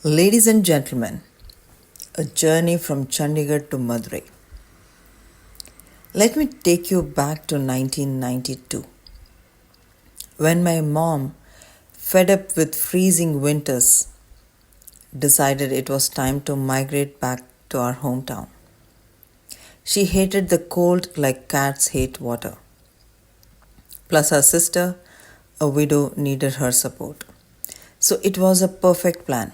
Ladies and gentlemen, a journey from Chandigarh to Madurai. Let me take you back to 1992 when my mom, fed up with freezing winters, decided it was time to migrate back to our hometown. She hated the cold like cats hate water. Plus, her sister, a widow, needed her support. So it was a perfect plan.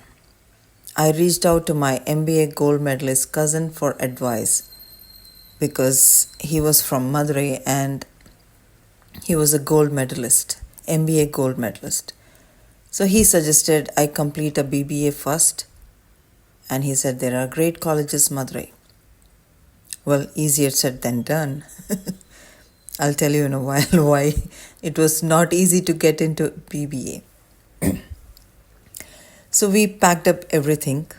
I reached out to my MBA gold medalist cousin for advice because he was from Madurai and he was a gold medalist, MBA gold medalist. So he suggested I complete a BBA first, and he said there are great colleges Madurai. Well, easier said than done. I'll tell you in a while why it was not easy to get into BBA. So we packed up everything,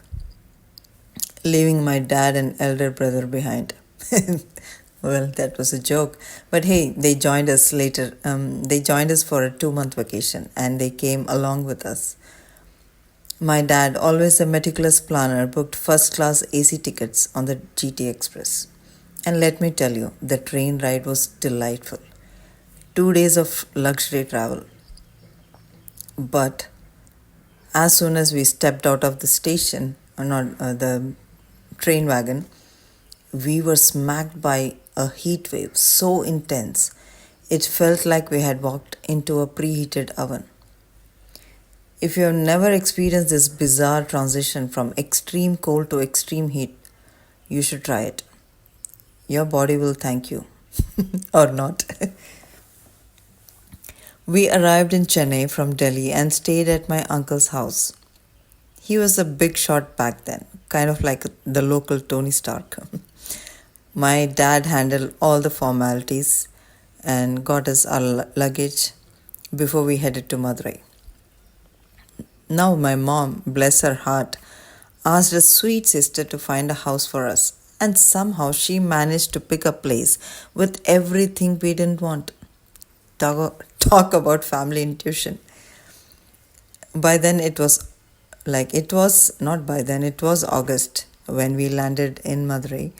leaving my dad and elder brother behind. Well, that was a joke. But hey, they joined us later. They joined us for a 2-month vacation and they came along with us. My dad, always a meticulous planner, booked first class AC tickets on the GT Express. And let me tell you, the train ride was delightful. 2 days of luxury travel. But as soon as we stepped out of the station, or not the train wagon, we were smacked by a heat wave so intense it felt like we had walked into a preheated oven. If you have never experienced this bizarre transition from extreme cold to extreme heat, you should try it. Your body will thank you. Or not. We arrived in Chennai from Delhi and stayed at my uncle's house. He was a big shot back then, kind of like the local Tony Stark. My dad handled all the formalities and got us our luggage before we headed to Madurai. Now, my mom, bless her heart, asked her sweet sister to find a house for us, and somehow she managed to pick a place with everything we didn't want. Talk about family intuition. By then, it was not by then, it was August when we landed in Madurai,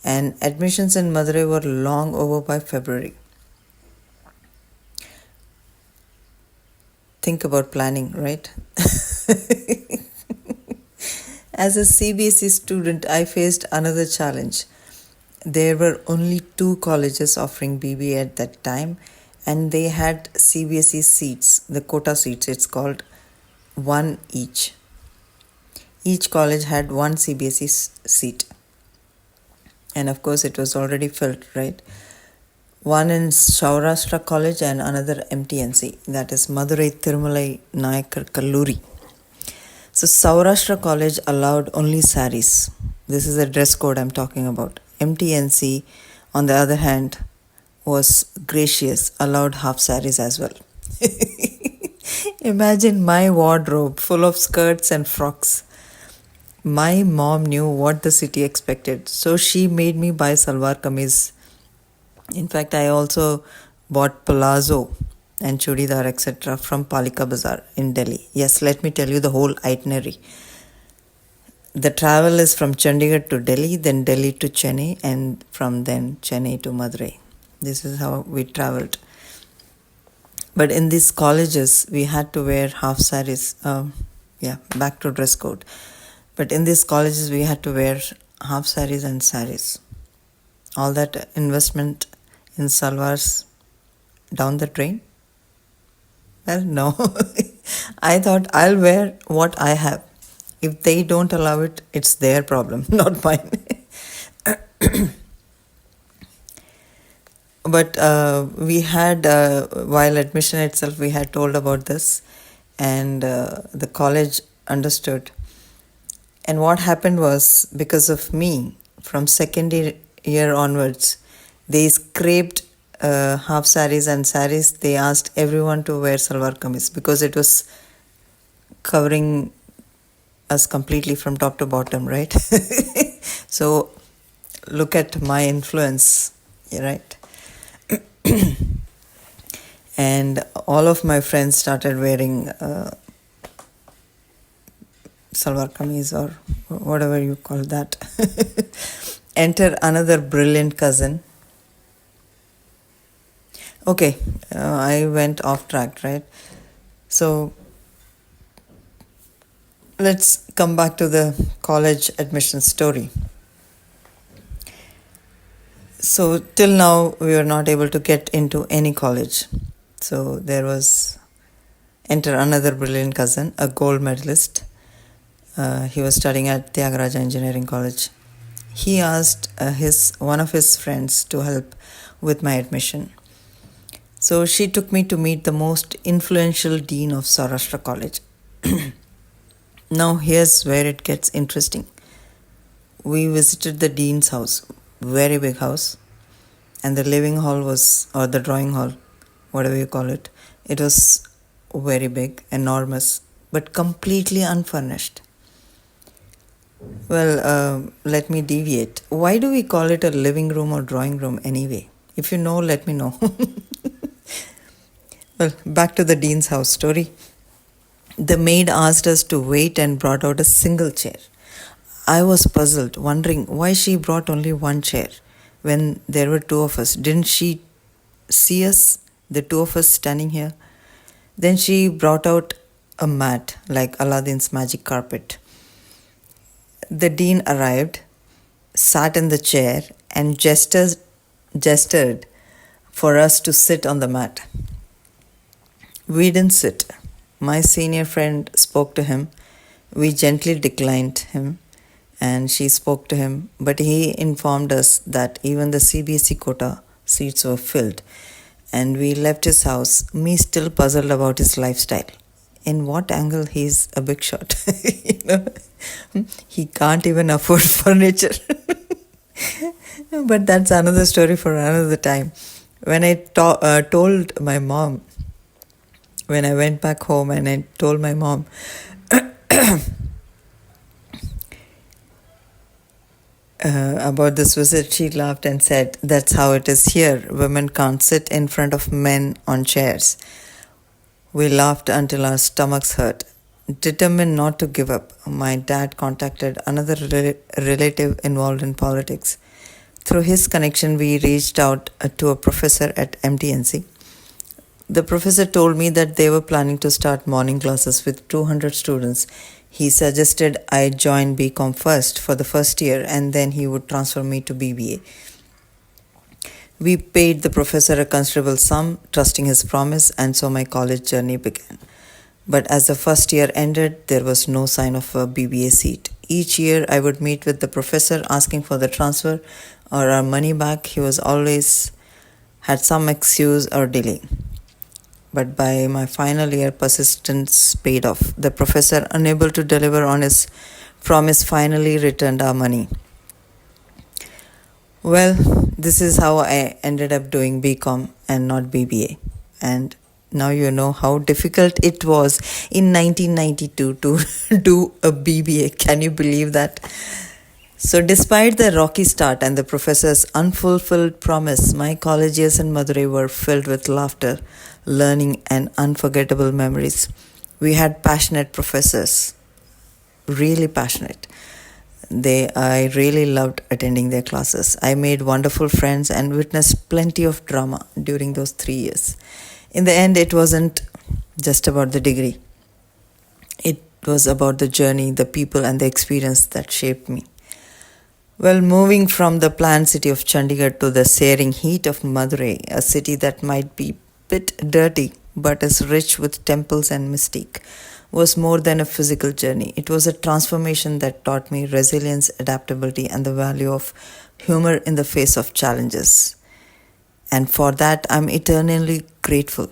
and admissions in Madurai were long over by February. Think about planning, right? As a CBSE student, I faced another challenge. There were only 2 colleges offering BBA at that time, and they had CBSE seats, the quota seats, it's called, one each. Each college had one CBSE seat. And of course, it was already filled, right? One in Saurashtra College and another MTNC, that is Madurai Thirumalai Nayakar Kalluri. So Saurashtra College allowed only saris. This is the dress code I'm talking about. MTNC, on the other hand, was gracious, allowed half saris as well. Imagine my wardrobe full of skirts and frocks. My mom knew what the city expected, so she made me buy salwar kameez. In fact, I also bought palazzo and chudidar, etc. from Palika Bazaar in Delhi. Yes, let me tell you the whole itinerary. The travel is from Chandigarh to Delhi, then Delhi to Chennai, and from then Chennai to Madurai. This is how we traveled. But in these colleges, we had to wear half saris. Back to dress code. But in these colleges, we had to wear half saris and saris. All that investment in salwars down the drain? Well, no. I thought I'll wear what I have. If they don't allow it, it's their problem, not mine. But we had, while admission itself, we had told about this, and the college understood. And what happened was, because of me, from second year onwards, they scraped half saris and saris. They asked everyone to wear salwar kameez because it was covering us completely from top to bottom, right? So look at my influence, right? And all of my friends started wearing salwar kameez or whatever you call that. Enter another brilliant cousin. Okay, I went off track, right? So let's come back to the college admission story. So till now, we were not able to get into any college. So there was enter another brilliant cousin, a gold medalist. He was studying at Tyagaraja Engineering College. He asked one of his friends to help with my admission. So she took me to meet the most influential dean of Saurashtra College. Now here's where it gets interesting. We visited the dean's house, very big house, and the living hall was, or the drawing hall, whatever you call it, it was very big, enormous, but completely unfurnished. Well, let me deviate. Why do we call it a living room or drawing room anyway? If you know, let me know. Well, back to the dean's house story. The maid asked us to wait and brought out a single chair. I was puzzled, wondering why she brought only one chair when there were two of us. Didn't she see us, the two of us standing here? Then she brought out a mat like Aladdin's magic carpet. The dean arrived, sat in the chair, and gestured for us to sit on the mat. We didn't sit. My senior friend spoke to him. We gently declined him, and she spoke to him, but he informed us that even the CBSE quota seats were filled, and we left his house, me still puzzled about his lifestyle. In what angle he's a big shot? you know, he can't even afford furniture. But that's another story for another time. When I told my mom, when I went back home and I told my mom about this visit, she laughed and said, "That's how it is here. Women can't sit in front of men on chairs." We laughed until our stomachs hurt. Determined not to give up, my dad contacted another relative involved in politics. Through his connection, we reached out to a professor at MTNC. The professor told me that they were planning to start morning classes with 200 students. He suggested I join BCom first for the first year, and then he would transfer me to BBA. We paid the professor a considerable sum, trusting his promise, and so my college journey began. But as the first year ended, there was no sign of a BBA seat. Each year I would meet with the professor asking for the transfer or our money back. He was always had some excuse or delay. But by my final year, persistence paid off. The professor, unable to deliver on his promise, finally returned our money. Well, this is how I ended up doing BCom and not BBA. And now you know how difficult it was in 1992 to do a BBA. Can you believe that? So despite the rocky start and the professor's unfulfilled promise, my college years in Madurai were filled with laughter, learning, and unforgettable memories. We had passionate professors, really passionate. I really loved attending their classes. I made wonderful friends and witnessed plenty of drama during those 3 years. In the end, it wasn't just about the degree. It was about the journey, the people, and the experience that shaped me. Well, moving from the planned city of Chandigarh to the searing heat of Madurai, a city that might be a bit dirty but is rich with temples and mystique, was more than a physical journey. It was a transformation that taught me resilience, adaptability, and the value of humor in the face of challenges. And for that, I'm eternally grateful.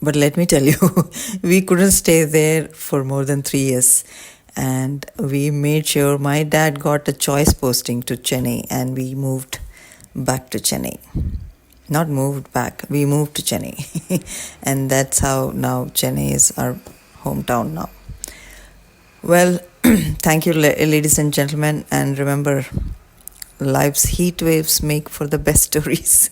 But let me tell you, we couldn't stay there for more than 3 years. And we made sure my dad got a choice posting to Chennai, and we moved back to Chennai. Not moved back, we moved to Chennai. And that's how now Chennai is our hometown now. Well, thank you, ladies and gentlemen. And remember, life's heat waves make for the best stories.